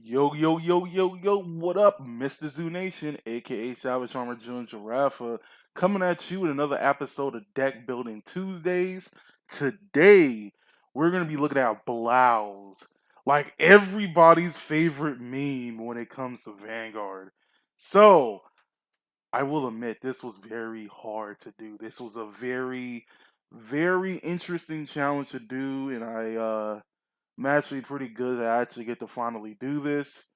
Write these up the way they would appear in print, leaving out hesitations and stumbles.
Yo, yo, yo, yo, yo, what up, Mr. Zoo Nation, aka Savage Armor June Giraffe, coming at you with another episode of Deck Building Tuesdays. Today, we're going to be looking at Blaus, like everybody's favorite meme when it comes to Vanguard. So, I will admit, this was very hard to do. This was a very interesting challenge to do, and I'm actually pretty good that I actually get to finally do this.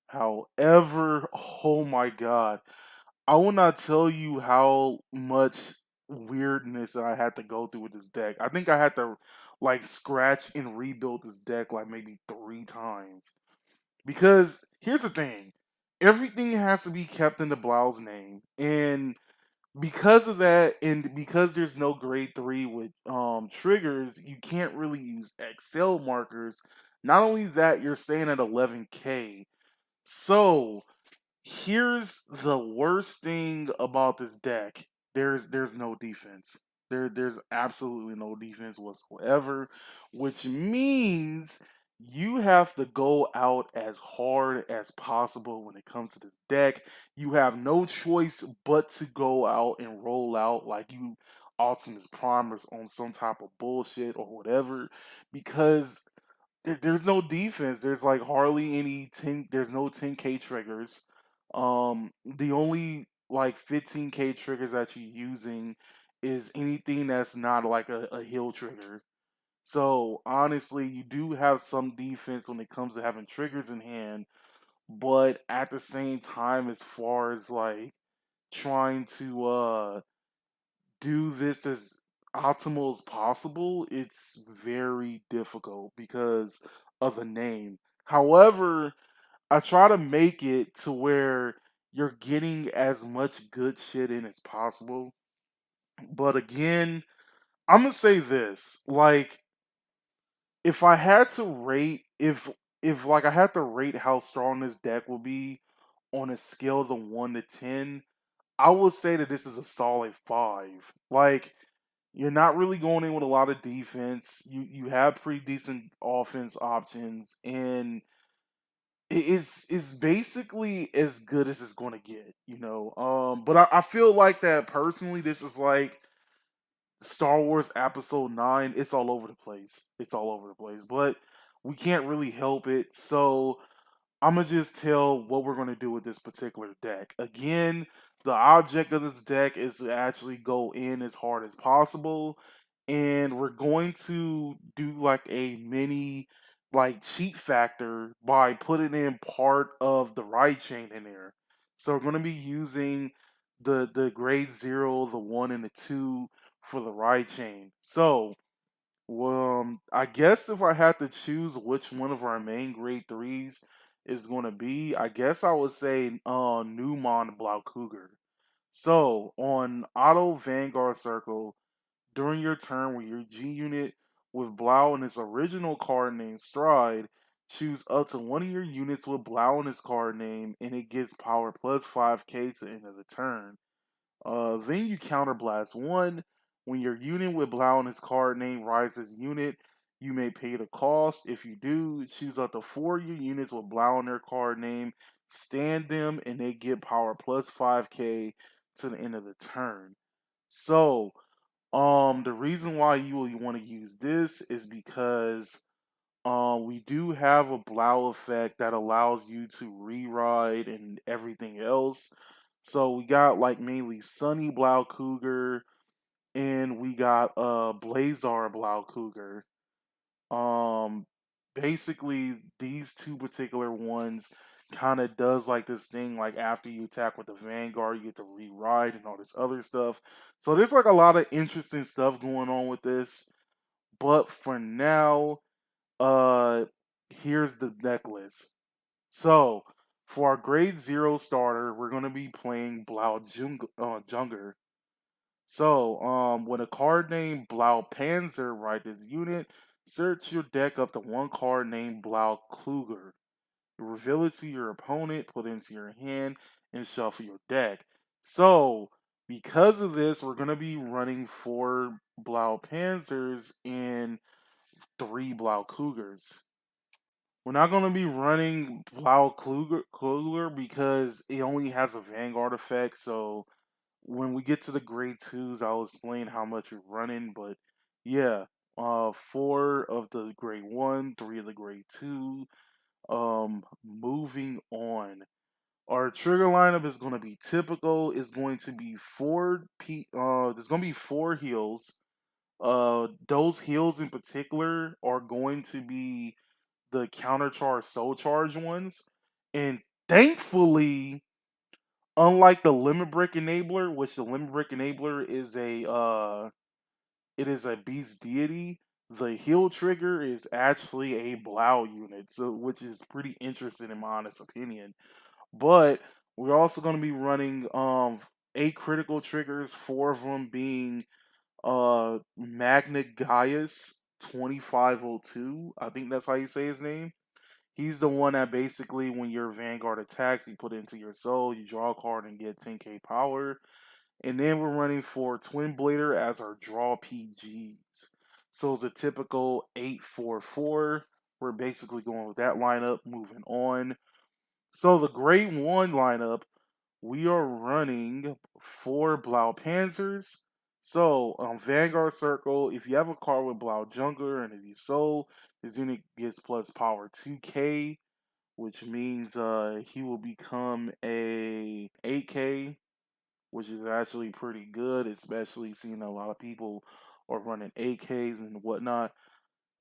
However, oh my god, I will not tell you how much weirdness I had to go through with this deck. I think I had to like scratch and rebuild this deck like maybe 3 times. Because here's the thing, everything has to be kept in the Blau's name. And because of that, and because there's no grade 3 with triggers, you can't really use Excel markers. Not only that, you're staying at 11k. So here's the worst thing about this deck. There's no defense. There's absolutely no defense whatsoever, which means you have to go out as hard as possible when it comes to this deck. You have no choice but to go out and roll out like you Optimus Primers on some type of bullshit or whatever, because there's no defense. There's like hardly any 10. There's no 10k triggers. The only like 15k triggers that you're using is anything that's not like a heal trigger. So honestly, you do have some defense when it comes to having triggers in hand, but at the same time, as far as like trying to do this as optimal as possible, it's very difficult because of the name. However, I try to make it to where you're getting as much good shit in as possible. But again, I'm gonna say this: like, if I had to rate, if like I had to rate how strong this deck will be on a scale of 1 to 10, I would say that this is a solid 5. Like, you're not really going in with a lot of defense. You have pretty decent offense options, and it's basically as good as it's going to get, you know. But I feel like that personally. This is like Star Wars Episode 9. It's all over the place. It's all over the place, but we can't really help it. So I'm gonna just tell what we're gonna do with this particular deck. Again, the object of this deck is to actually go in as hard as possible, and we're going to do like a mini like cheat factor by putting in part of the right chain in there. So we're gonna be using the grade 0, the 1, and the 2 for the right chain. So I guess if I had to choose which one of our main grade 3s is going to be, I guess I would say Newmont Blau Cougar. So, on Auto Vanguard Circle, during your turn with your G unit with Blau and its original card name Stride, choose up to one of your units with Blau in its card name, and it gets power plus 5k to the end of the turn. Then you counterblast 1. When your unit with Blau in its card name rises unit, you may pay the cost. If you do, choose up to 4 of your units with Blau in their card name, stand them, and they get power plus 5k to the end of the turn. So, the reason why you will want to use this is because we do have a Blau effect that allows you to re-ride and everything else. So we got like mainly Sunny Blau Cougar, and we got Blazar Blau Cougar. Um Basically these two particular ones kind of does like this thing, like after you attack with the Vanguard, you get to re-ride and all this other stuff. So there's like a lot of interesting stuff going on with this. But for now, uh here's the deck list. So for our grade 0 starter, we're gonna be playing Junger. So when a card named Blau Panzer right this unit, search your deck up to one card named Blau Kluger. Reveal it to your opponent, put it into your hand, and shuffle your deck. So because of this, we're gonna be running 4 Blau Panzers and 3 Blau Cougars. We're not gonna be running Blau Kluger because it only has a Vanguard effect. So when we get to the grade twos, I'll explain how much you're running. But yeah, four of the grade one, three of the grade two. Moving on. Our trigger lineup is going to be typical. It's going to be there's going to be four heals. Those heals in particular are going to be the counter charge, soul charge ones, and thankfully, unlike the limit break enabler, which the limit break enabler is it is a beast deity. The heal trigger is actually a Blau unit, so which is pretty interesting in my honest opinion. But we're also going to be running 8 critical triggers, four of them being Magna Gaius 2502. I think that's how you say his name. He's the one that basically, when your Vanguard attacks, you put it into your soul, you draw a card and get 10k power. And then we're running for Twin Blader as our draw PGs. So it's a typical 8-4-4. We're basically going with that lineup, moving on. So the grade one lineup, we are running 4 Blau Panzers. So Vanguard Circle, if you have a card with Blau Jungler and if you soul, his unit gets plus power 2k, which means he will become a 8k, which is actually pretty good, especially seeing a lot of people are running 8Ks and whatnot.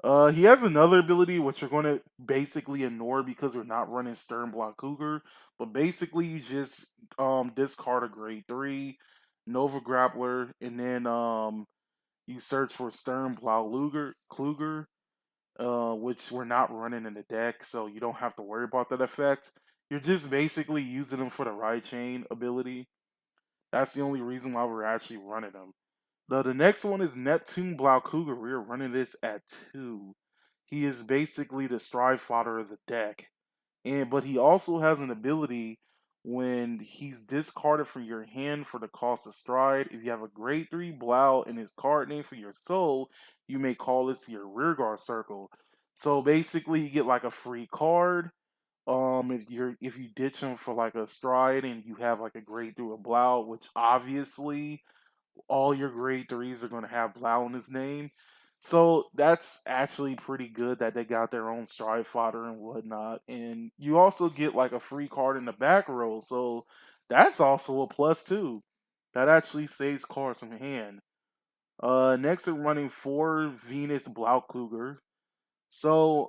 He has another ability which you're going to basically ignore because we're not running Stern Block Cougar. But basically, you just discard a grade 3 Nova Grappler, and then you search for Stern Block Kluger, which we're not running in the deck, so you don't have to worry about that effect. You're just basically using them for the right chain ability. That's the only reason why we're actually running them. The next one is Neptune Blau Cougar. We're running this at 2. He is basically the stride fodder of the deck. But he also has an ability when he's discarded from your hand for the cost of stride. If you have a grade 3 Blau in his card name for your soul, you may call this your rearguard circle. So basically you get like a free card. If you ditch him for like a stride and you have like a grade 3 Blau, which obviously all your grade threes are going to have Blau in his name. So that's actually pretty good that they got their own stride fodder and whatnot. And you also get like a free card in the back row. So that's also a plus too. That actually saves cards from hand. Next we're running 4 Venus Blau Kluger. So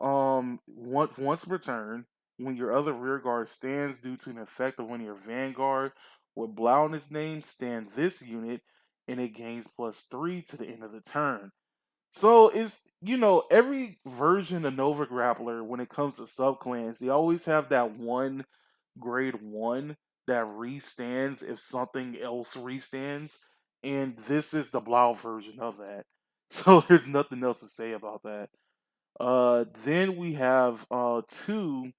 once per turn, when your other rear guard stands due to an effect of one of your Vanguard with Blau in its name, stand this unit and it gains +3 to the end of the turn. So it's every version of Nova Grappler when it comes to subclans, they always have that one grade 1 that restands if something else restands, and this is the Blau version of that. So there's nothing else to say about that. Then we have 2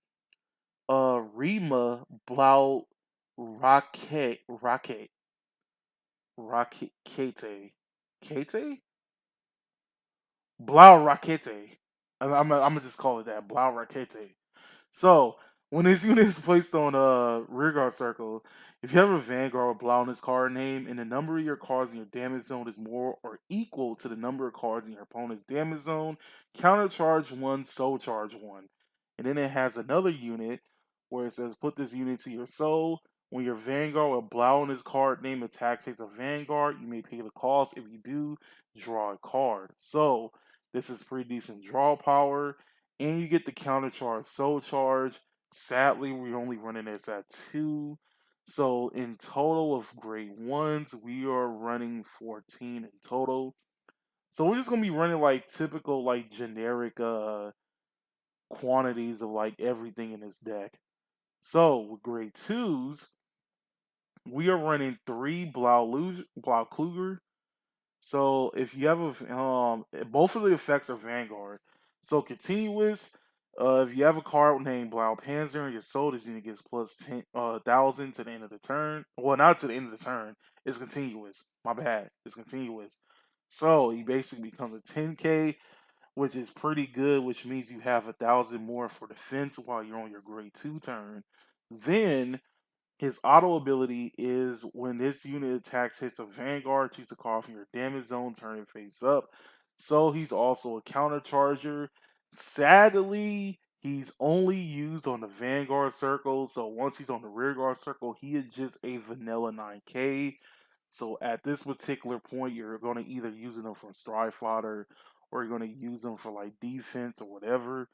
Rima Blau Rocket Kate Blau Rakete. I'm gonna just call it that, Blau Rakete. So when this unit is placed on a rearguard circle, if you have a Vanguard with Blau in its card name and the number of your cards in your damage zone is more or equal to the number of cards in your opponent's damage zone, counter charge 1, soul charge 1. And then it has another unit where it says put this unit to your soul. When your Vanguard with Blau in his card name attacks takes a Vanguard, you may pay the cost. If you do, draw a card. So this is pretty decent draw power, and you get the counter charge, soul charge. Sadly, we're only running this at 2. So in total of grade ones, we are running 14 in total. So we're just gonna be running like typical, like generic quantities of like everything in this deck. So with grade twos, we are running 3 Blau Kluger. So if you have both of the effects are Vanguard. So continuous, if you have a card named Blau Panzer and your soul, this unit gets plus 10,000 to the end of the turn. Well, not to the end of the turn. It's continuous. My bad. It's continuous. So he basically becomes a 10k. which is pretty good, which means you have 1,000 more for defense while you're on your grade 2 turn. Then his auto ability is when this unit attacks hits a Vanguard, choose a card from your damage zone, turn it face up. So he's also a counter charger. Sadly, he's only used on the Vanguard circle. So once he's on the rear guard circle, he is just a vanilla 9K. So at this particular point, you're going to either use him for stride fodder or you're going to use him for like defense or whatever.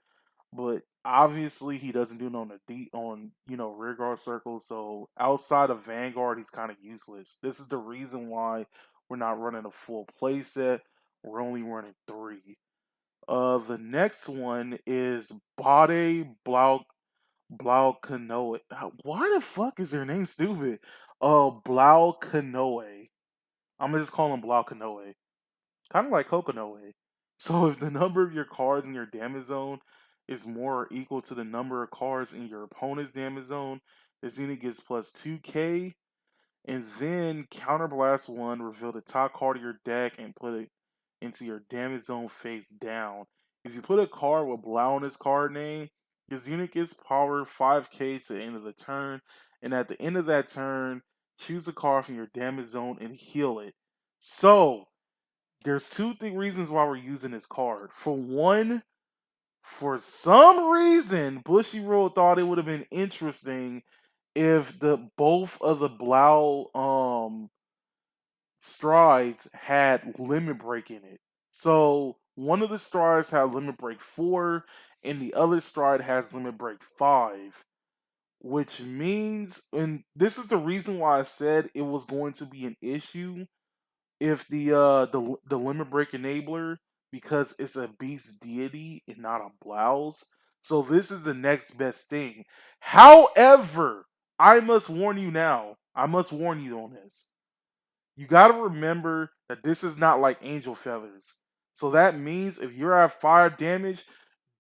But obviously he doesn't do it on the on rear guard circles. So outside of Vanguard, he's kind of useless. This is the reason why we're not running a full play set. We're only running 3. The next one is Blau Canoe. Why the fuck is their name stupid? Blau Canoe. I'm gonna just call him Blau Canoe. Kind of like Kokanoe. So if the number of your cards in your damage zone is more or equal to the number of cards in your opponent's damage zone, this unit gets plus 2k. And then counterblast 1, reveal the top card of your deck and put it into your damage zone face down. If you put a card with Blau in its card name, this unit gets power 5k to the end of the turn. And at the end of that turn, choose a card from your damage zone and heal it. So, there's reasons why we're using this card. For one, for some reason, Bushiroad thought it would have been interesting if the both of the Blau strides had limit break in it. So one of the strides had limit break 4, and the other stride has limit break 5. Which means, and this is the reason why I said it was going to be an issue if the limit break enabler, because it's a beast deity and not a blouse. So this is the next best thing. However, I must warn you now. I must warn you on this. You got to remember that this is not like Angel Feathers. So that means if you're at 5 damage,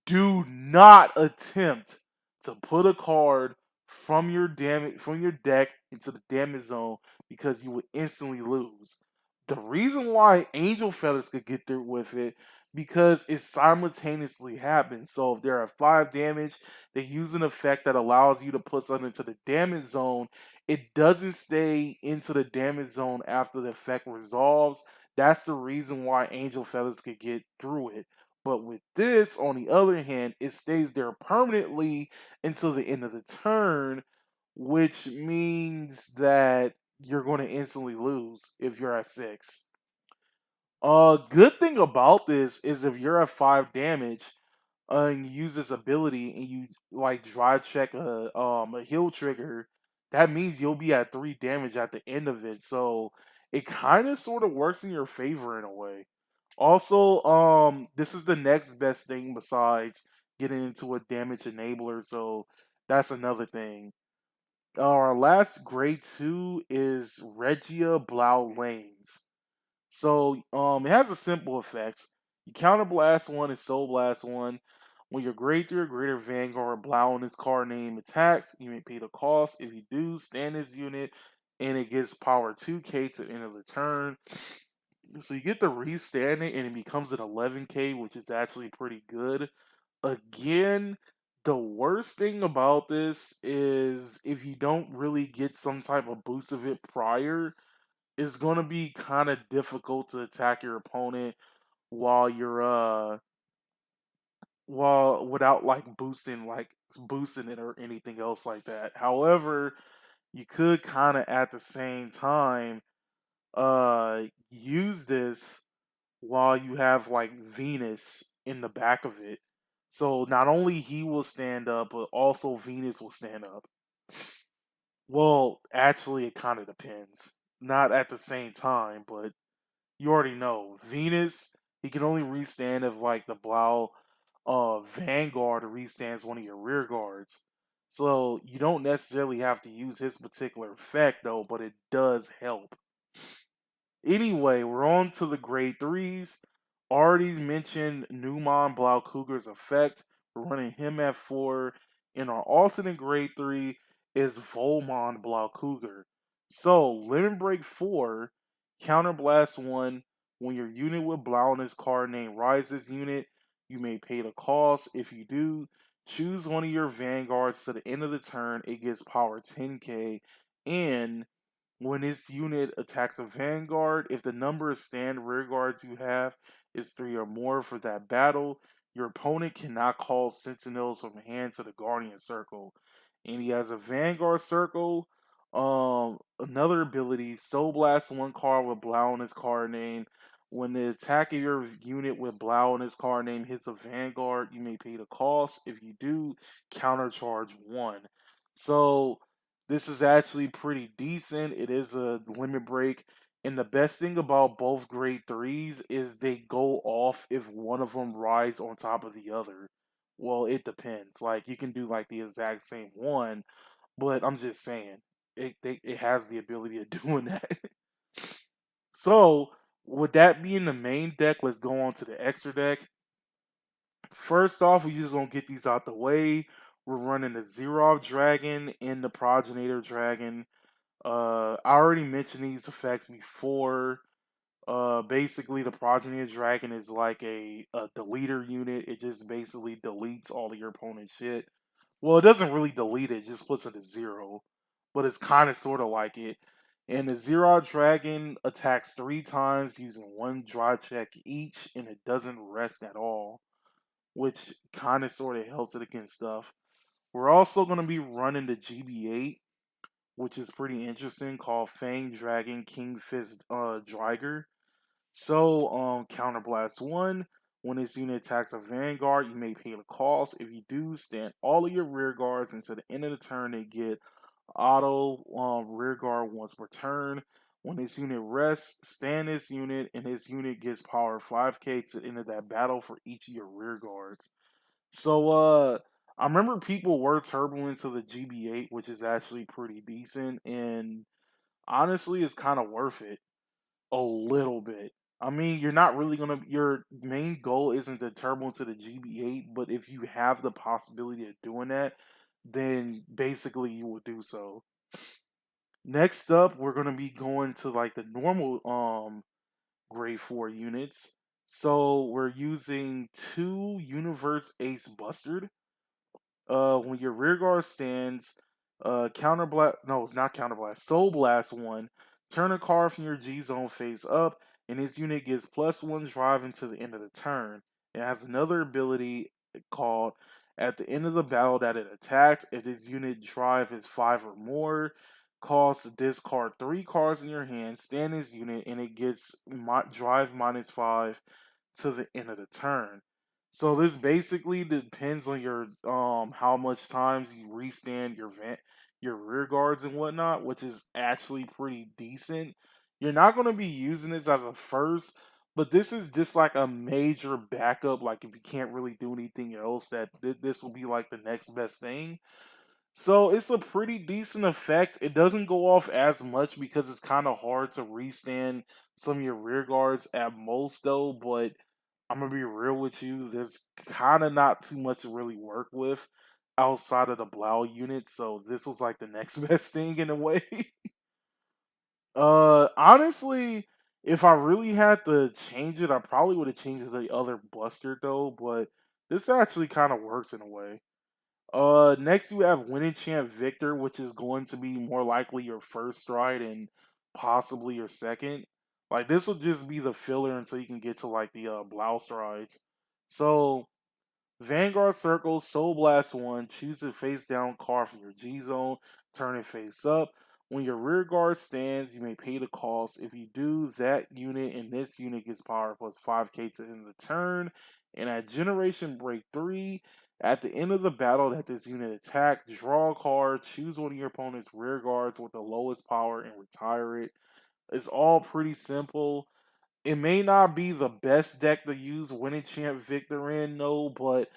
do not attempt to put a card from your deck into the damage zone because you would instantly lose. The reason why Angel Feathers could get through with it because it simultaneously happens. So if they're at 5 damage, they use an effect that allows you to put something into the damage zone. It doesn't stay into the damage zone after the effect resolves. That's the reason why Angel Feathers could get through it. But with this, on the other hand, it stays there permanently until the end of the turn, which means that you're going to instantly lose if you're at 6. Good thing about this is if you're at 5 damage and you use this ability and you like dry check a heal trigger, that means you'll be at 3 damage at the end of it. So it kind of sort of works in your favor in a way. Also, this is the next best thing besides getting into a damage enabler, so that's another thing. Our last grade 2 is Regia Blau Lanes. So it has a simple effects. You counterblast 1 and soul blast 1. When your grade 3 or greater Vanguard Blau in its card name attacks, you may pay the cost. If you do, stand this unit and it gets power 2k to the end of the turn. So you get the restand it and it becomes an 11k, which is actually pretty good. Again, the worst thing about this is if you don't really get some type of boost of it prior, it's gonna be kind of difficult to attack your opponent while you're while without like boosting it or anything else like that. However, you could kind of at the same time use this while you have like Venus in the back of it. So not only he will stand up, but also Venus will stand up. Well, actually, it kind of depends. Not at the same time, but you already know. Venus, he can only restand if like the Blau Vanguard restands one of your rear guards. So you don't necessarily have to use his particular effect though, but it does help. Anyway, we're on to the grade 3s. Already mentioned Newmon Blau Cougar's effect. We're running him at 4. And our alternate grade 3 is Volmon Blau Cougar. So, Limit Break 4, Counterblast 1. When your unit with Blau in his card name rises unit, you may pay the cost. If you do, choose one of your vanguards to the end of the turn. It gets power 10k, and when this unit attacks a vanguard, if the number of stand rear guards you have is 3 or more for that battle, your opponent cannot call sentinels from hand to the guardian circle. And he has a vanguard circle. Another ability, Soul Blast one card with Blau in his card name. When the attack of your unit with Blau in his card name hits a vanguard, you may pay the cost. If you do, countercharge 1. So this is actually pretty decent. It is a limit break. And the best thing about both grade 3s is they go off if one of them rides on top of the other. Well, it depends. Like, you can do like the exact same one, but I'm just saying, it has the ability of doing that. So, with that being the main deck, let's go on to the extra deck. First off, we just gonna get these out the way. We're running the Zerov Dragon and the Progenitor Dragon. I already mentioned these effects before. Basically, the Progenitor Dragon is like a deleter unit. It just basically deletes all of your opponent's shit. Well, it doesn't really delete it, it just puts it to 0. But it's kind of sort of like it. And the Zero Dragon attacks 3 times using 1 dry check each, and it doesn't rest at all, which kind of sort of helps it against stuff. We're also going to be running the GB8, which is pretty interesting, called Fang Dragon King Fist Driger. So, Counterblast 1. When this unit attacks a Vanguard, you may pay the cost. If you do, stand all of your rear guards until the end of the turn. They get auto rear guard once per turn. When this unit rests, stand this unit, and this unit gets power 5k to the end of that battle for each of your rear guards. So, I remember people were turbo into the GB8, which is actually pretty decent, and honestly, it's kind of worth it a little bit. I mean, you're not really gonna. Your main goal isn't to turbo into the GB8, but if you have the possibility of doing that, then basically you will do so. Next up, we're gonna be going to like the normal grade 4 units. So we're using 2 Universe Ace Bustard. When your rear guard stands, counterblast. No, it's not counterblast. Soul Blast 1. Turn a card from your G zone face up, and this unit gets +1 drive until the end of the turn. It has another ability called at the end of the battle that it attacks. If this unit drive is 5 or more, cause to discard 3 cards in your hand, stand this unit, and it gets drive -5 to the end of the turn. So this basically depends on your how much times you restand your rear guards and whatnot, which is actually pretty decent. You're not going to be using this as a first, but this is just like a major backup. Like if you can't really do anything else, that this will be like the next best thing. So it's a pretty decent effect. It doesn't go off as much because it's kind of hard to restand some of your rear guards at most though, but I'm gonna be real with you, there's kind of not too much to really work with outside of the Blau unit, so this was like the next best thing in a way. Honestly, if I really had to change it, I probably would have changed it to the other Buster though, but this actually kind of works in a way. Next you have Winning Champ Victor, which is going to be more likely your first stride and possibly your second. Like this will just be the filler until you can get to like the Blau strides. So Vanguard Circle, Soul Blast 1, choose a face down card from your G zone, turn it face up. When your rear guard stands, you may pay the cost. If you do, that unit and this unit gets power plus 5k to end the turn. And at Generation Break 3, at the end of the battle that this unit attacked, draw a card, choose one of your opponent's rear guards with the lowest power, and retire it. It's all pretty simple. It may not be the best deck to use Winning Champ Victor in, no, but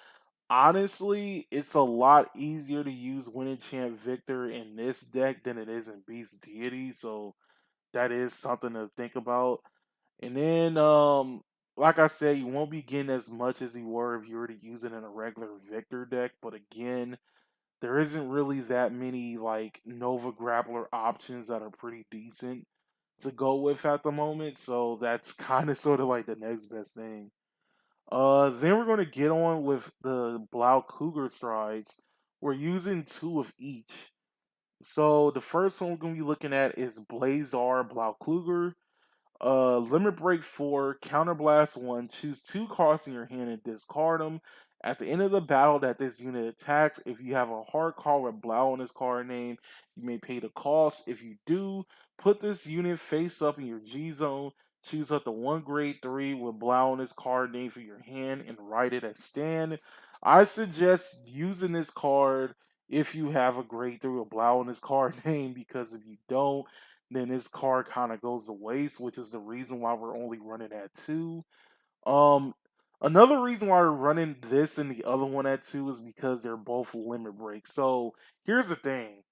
honestly, it's a lot easier to use Winning Champ Victor in this deck than it is in Beast Deity, so that is something to think about. And then, like I said, you won't be getting as much as you were if you were to use it in a regular Victor deck, but again, there isn't really that many like Nova Grappler options that are pretty decent to go with at the moment, so that's kind of sort of like the next best thing. Then we're gonna get on with the Blau Cougar strides. We're using two of each. So the first one we're gonna be looking at is Blazar Blau Kluger. Limit break 4, counterblast 1, choose 2 cards in your hand and discard them. At the end of the battle that this unit attacks, if you have a hard card with Blau on this card name, you may pay the cost. If you do, put this unit face up in your G zone, choose up to 1 grade 3 with Blau on this card name for your hand, and write it as stand. I suggest using this card if you have a grade 3 with Blau on this card name, because if you don't, then this card kind of goes to waste, which is the reason why we're only running at 2. Um, Another reason why we're running this and the other one at 2 is because they're both limit breaks. So here's the thing: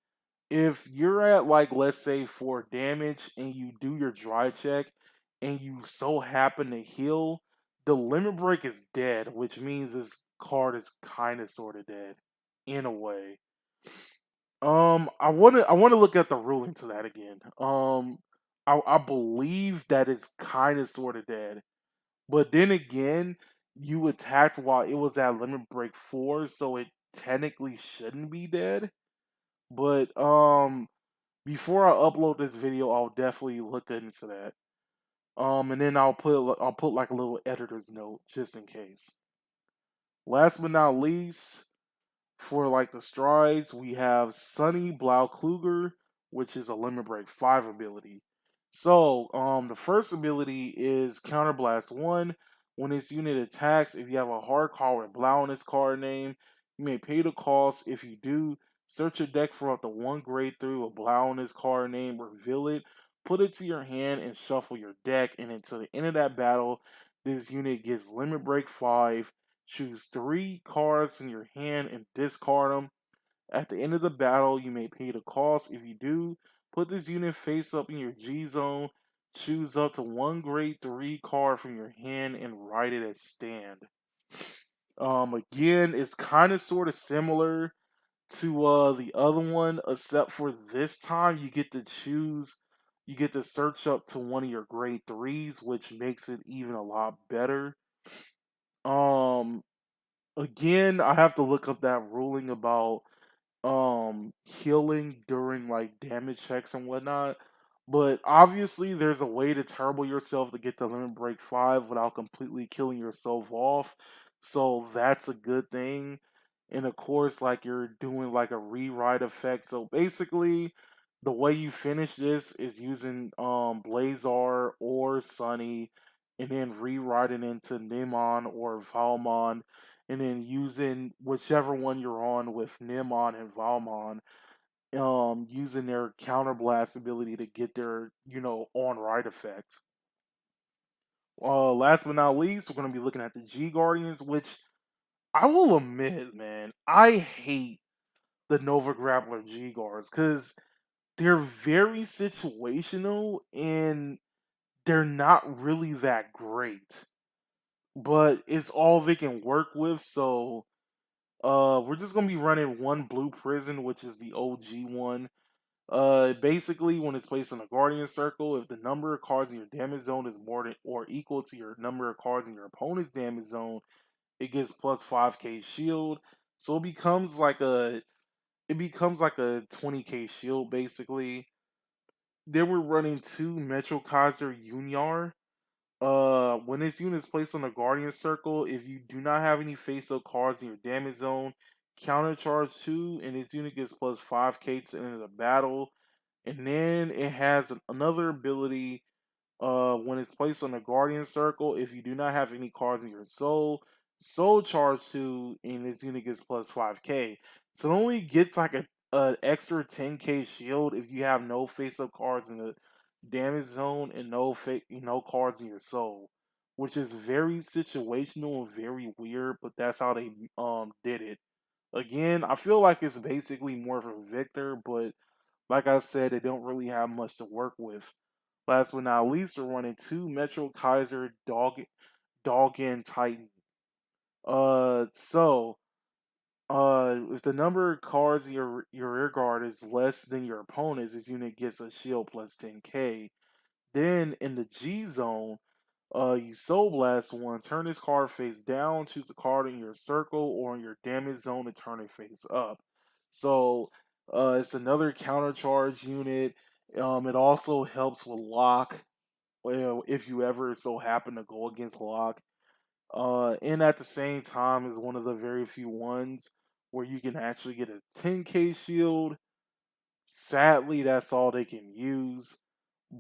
if you're at, like, let's say 4 damage and you do your dry check and you so happen to heal, the limit break is dead, which means this card is kind of sort of dead in a way. I wanna look at the ruling to that again. I believe that it's kind of sort of dead, but then again, you attacked while it was at limit break 4, so it technically shouldn't be dead. But before I upload this video, I'll definitely look into that. And then I'll put like a little editor's note just in case. Last but not least, for like the strides, we have Sunny Blau Kluger, which is a limit break 5 ability. So, the first ability is Counterblast 1. When this unit attacks, if you have a hard card with Blau on its card name, you may pay the cost. If you do, search your deck for up to 1 grade 3 with Blau on its card name, reveal it, put it to your hand, and shuffle your deck. And until the end of that battle, this unit gets limit break 5. Choose 3 cards in your hand and discard them. At the end of the battle, you may pay the cost. If you do, put this unit face up in your G zone. Choose up to 1 grade 3 card from your hand and write it as stand. Again, it's kind of sort of similar to the other one, except for this time you get to search up to one of your grade 3s, which makes it even a lot better. Um, Again, I have to look up that ruling about healing during like damage checks and whatnot. But obviously there's a way to turbo yourself to get the limit break 5 without completely killing yourself off. So that's a good thing. And of course, like, you're doing like a rewrite effect. So basically the way you finish this is using Blazar or Sunny, and then rewriting into Nimon or Valmon, and then using whichever one you're on with Nimon and Valmon, using their counterblast ability to get their, on right effect. Last but not least, we're gonna be looking at the G Guardians, which I will admit, man, I hate the Nova Grappler G Guards because they're very situational and they're not really that great. But it's all they can work with, so we're just gonna be running one blue prison, which is the OG one. Basically, when it's placed in a guardian circle, if the number of cards in your damage zone is more than or equal to your number of cards in your opponent's damage zone, it gets plus 5k shield. So it becomes like a 20k shield basically. Then we're running two Metro Kaiser Unyar. When this unit is placed on the Guardian Circle, if you do not have any face-up cards in your damage zone, counter charge 2, and this unit gets plus 5k to the end of the battle. And then it has another ability, when it's placed on the Guardian Circle, if you do not have any cards in your soul charge 2, and this unit gets plus 5k. So it only gets like a extra 10k shield if you have no face-up cards in the damage zone and no cards in your soul, which is very situational and very weird, but that's how they did it. Again, I feel like it's basically more of a Victor, but like I said, they don't really have much to work with. Last but not least, we're running two Metro Kaiser Dog and Titan. So if the number of cards in your rear guard is less than your opponent's, this unit gets a shield plus 10k. Then in the G zone, You Soul Blast one, turn this card face down, choose a card in your circle or in your damage zone and turn it face up. So it's another counter charge unit. It also helps with lock, well, if you ever so happen to go against lock. And at the same time is one of the very few ones where you can actually get a 10k shield. Sadly, that's all they can use.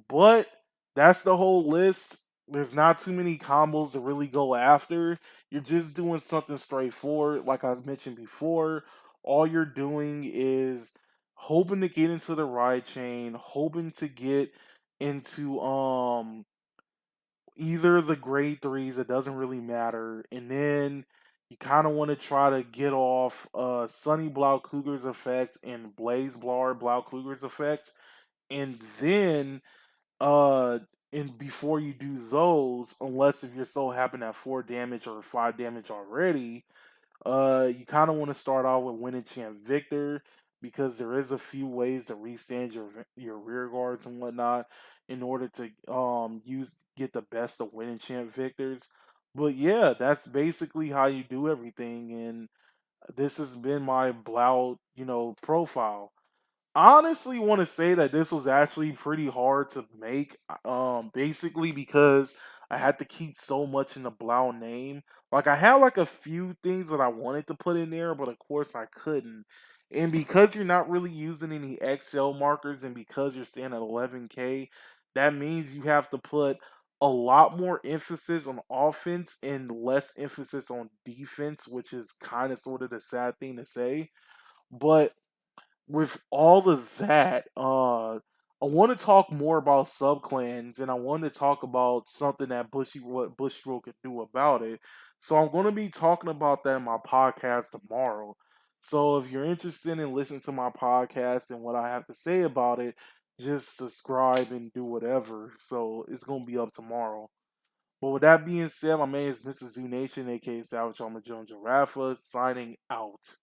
But that's the whole list. There's not too many combos to really go after. You're just doing something straightforward. Like I mentioned before, all you're doing is hoping to get into the ride chain, hoping to get into either the grade threes, it doesn't really matter. And then you kind of want to try to get off Sunny Blau Cougar's effect and Blaze Blau Cougar's effect. And then uh and before you do those, unless if you're so happen to have 4 damage or 5 damage already, you kind of want to start off with Win Enchant Victor because there is a few ways to restand your rear guards and whatnot in order to get the best of Win Enchant Victors. But yeah, that's basically how you do everything, and this has been my Blau, profile. Honestly want to say that this was actually pretty hard to make, basically because I had to keep so much in the Blau name. Like I had like a few things that I wanted to put in there, but of course I couldn't. And because you're not really using any XL markers and because you're staying at 11k, that means you have to put a lot more emphasis on offense and less emphasis on defense, which is kind of sort of the sad thing to say. But with all of that, I want to talk more about subclans, and I want to talk about something that what Bushiroad could do about it. So I'm going to be talking about that in my podcast tomorrow. So if you're interested in listening to my podcast and what I have to say about it, just subscribe and do whatever. So it's going to be up tomorrow. But with that being said, my name is Mr. Zoo Nation, aka Savage Armor Jones Giraffe, signing out.